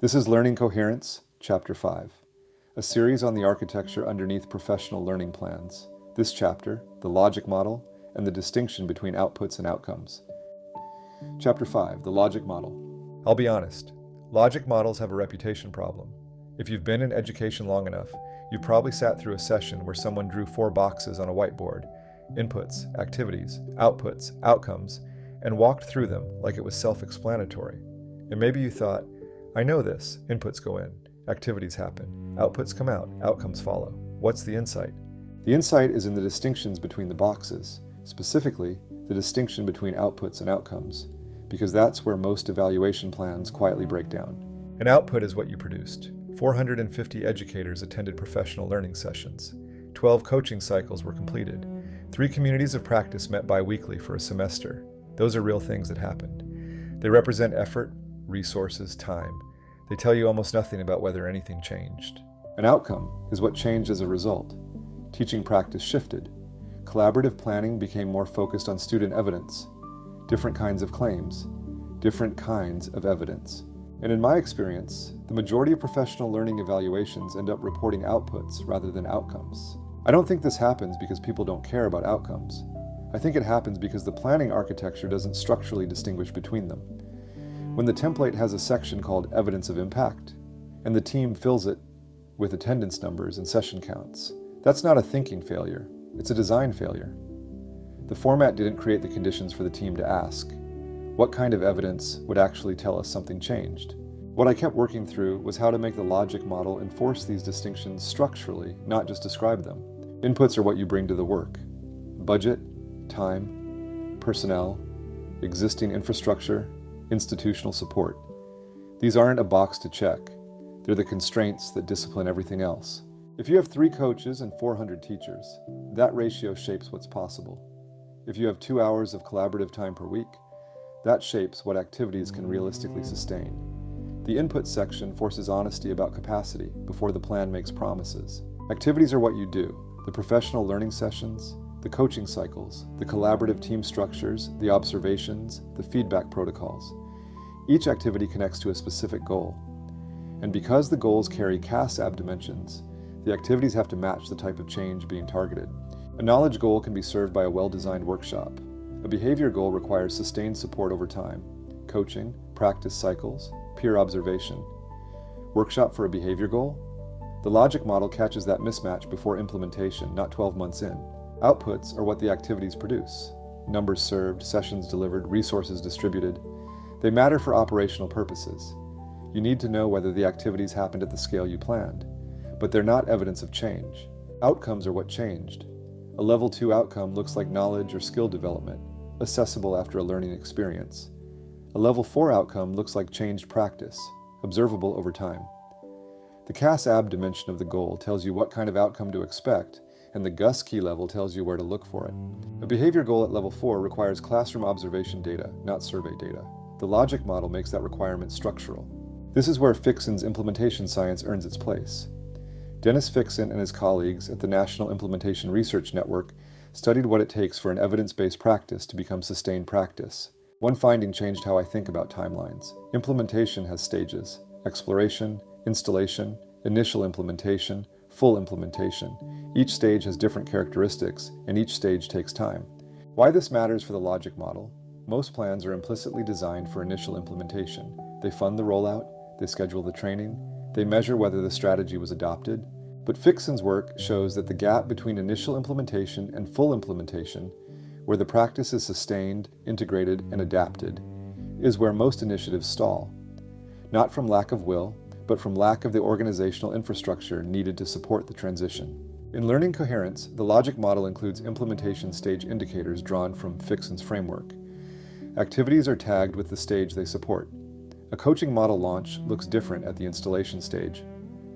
This is Learning Coherence, Chapter 5, a series on the architecture underneath professional learning plans. This chapter, the logic model, and the distinction between outputs and outcomes. Chapter 5, the logic model. I'll be honest, logic models have a reputation problem. If you've been in education long enough, you've probably sat through a session where someone drew 4 boxes on a whiteboard, inputs, activities, outputs, outcomes, and walked through them like it was self-explanatory. And maybe you thought, I know this. Inputs go in, activities happen, outputs come out, outcomes follow. What's the insight? The insight is in the distinctions between the boxes, specifically the distinction between outputs and outcomes, because that's where most evaluation plans quietly break down. An output is what you produced. 450 educators attended professional learning sessions. 12 coaching cycles were completed. 3 communities of practice met bi-weekly for a semester. Those are real things that happened. They represent effort, resources, time. They tell you almost nothing about whether anything changed. An outcome is what changed as a result. Teaching practice shifted. Collaborative planning became more focused on student evidence, different kinds of claims, different kinds of evidence. And in my experience, the majority of professional learning evaluations end up reporting outputs rather than outcomes. I don't think this happens because people don't care about outcomes. I think it happens because the planning architecture doesn't structurally distinguish between them. When the template has a section called Evidence of Impact, and the team fills it with attendance numbers and session counts, that's not a thinking failure, it's a design failure. The format didn't create the conditions for the team to ask, what kind of evidence would actually tell us something changed? What I kept working through was how to make the logic model enforce these distinctions structurally, not just describe them. Inputs are what you bring to the work. Budget, time, personnel, existing infrastructure, institutional support. These aren't a box to check. They're the constraints that discipline everything else. If you have 3 coaches and 400 teachers, that ratio shapes what's possible. If you have 2 hours of collaborative time per week, that shapes what activities can realistically sustain. The input section forces honesty about capacity before the plan makes promises. Activities are what you do. The professional learning sessions, the coaching cycles, the collaborative team structures, the observations, the feedback protocols. Each activity connects to a specific goal. And because the goals carry CAS-AB dimensions, the activities have to match the type of change being targeted. A knowledge goal can be served by a well-designed workshop. A behavior goal requires sustained support over time, coaching, practice cycles, peer observation. Workshop for a behavior goal? The logic model catches that mismatch before implementation, not 12 months in. Outputs are what the activities produce. Numbers served, sessions delivered, resources distributed. They matter for operational purposes. You need to know whether the activities happened at the scale you planned, but they're not evidence of change. Outcomes are what changed. A level 2 outcome looks like knowledge or skill development, accessible after a learning experience. A level 4 outcome looks like changed practice, observable over time. The CAS-AB dimension of the goal tells you what kind of outcome to expect, and the GUS key level tells you where to look for it. A behavior goal at level 4 requires classroom observation data, not survey data. The logic model makes that requirement structural. This is where Fixsen's implementation science earns its place. Dennis Fixsen and his colleagues at the National Implementation Research Network studied what it takes for an evidence-based practice to become sustained practice. One finding changed how I think about timelines. Implementation has stages: exploration, installation, initial implementation, full implementation. Each stage has different characteristics, and each stage takes time. Why this matters for the logic model? Most plans are implicitly designed for initial implementation. They fund the rollout, they schedule the training, they measure whether the strategy was adopted. But Fixsen's work shows that the gap between initial implementation and full implementation, where the practice is sustained, integrated, and adapted, is where most initiatives stall. Not from lack of will, but from lack of the organizational infrastructure needed to support the transition. In Learning Coherence, the logic model includes implementation stage indicators drawn from Fixsen's framework. Activities are tagged with the stage they support. A coaching model launch looks different at the installation stage,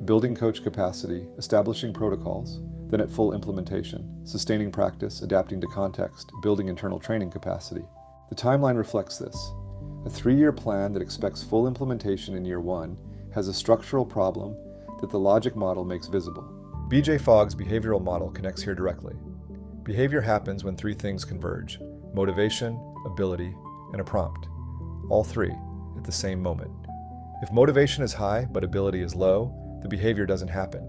building coach capacity, establishing protocols, then at full implementation, sustaining practice, adapting to context, building internal training capacity. The timeline reflects this. A 3-year plan that expects full implementation in year 1 has a structural problem that the logic model makes visible. B.J. Fogg's behavioral model connects here directly. Behavior happens when 3 things converge: motivation, ability, and a prompt. All 3 at the same moment. If motivation is high but ability is low, the behavior doesn't happen.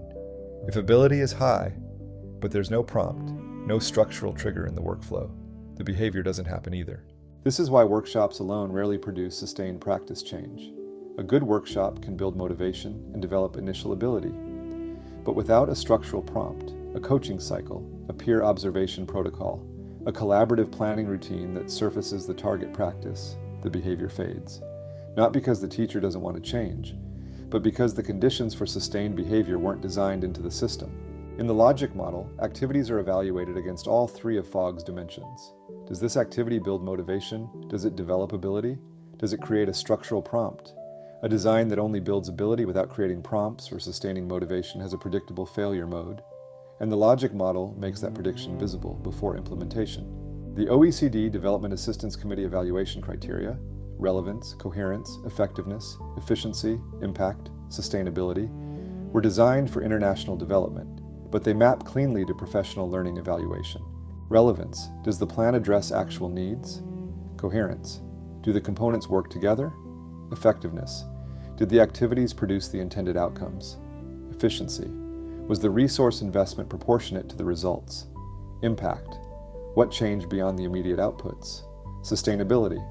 If ability is high, but there's no prompt, no structural trigger in the workflow, the behavior doesn't happen either. This is why workshops alone rarely produce sustained practice change. A good workshop can build motivation and develop initial ability. But without a structural prompt, a coaching cycle, a peer observation protocol, a collaborative planning routine that surfaces the target practice, the behavior fades. Not because the teacher doesn't want to change, but because the conditions for sustained behavior weren't designed into the system. In the logic model, activities are evaluated against all three of Fogg's dimensions. Does this activity build motivation? Does it develop ability? Does it create a structural prompt? A design that only builds ability without creating prompts or sustaining motivation has a predictable failure mode. And the logic model makes that prediction visible before implementation. The OECD Development Assistance Committee evaluation criteria, relevance, coherence, effectiveness, efficiency, impact, sustainability, were designed for international development, but they map cleanly to professional learning evaluation. Relevance, does the plan address actual needs? Coherence, do the components work together? Effectiveness, did the activities produce the intended outcomes? Efficiency, was the resource investment proportionate to the results? Impact, what changed beyond the immediate outputs? Sustainability,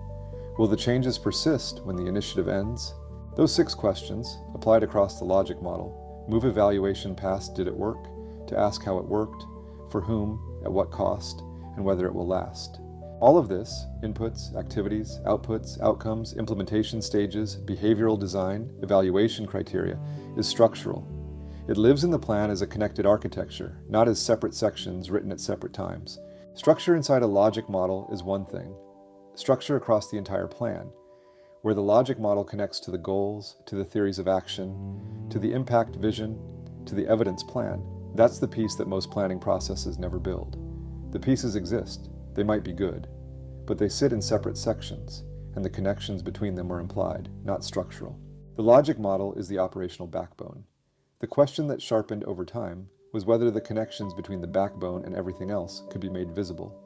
will the changes persist when the initiative ends? Those 6 questions, applied across the logic model, move evaluation past did it work, to ask how it worked, for whom, at what cost, and whether it will last. All of this, inputs, activities, outputs, outcomes, implementation stages, behavioral design, evaluation criteria, is structural. It lives in the plan as a connected architecture, not as separate sections written at separate times. Structure inside a logic model is one thing. Structure across the entire plan, where the logic model connects to the goals, to the theories of action, to the impact vision, to the evidence plan. That's the piece that most planning processes never build. The pieces exist, they might be good, but they sit in separate sections, and the connections between them are implied, not structural. The logic model is the operational backbone. The question that sharpened over time was whether the connections between the backbone and everything else could be made visible.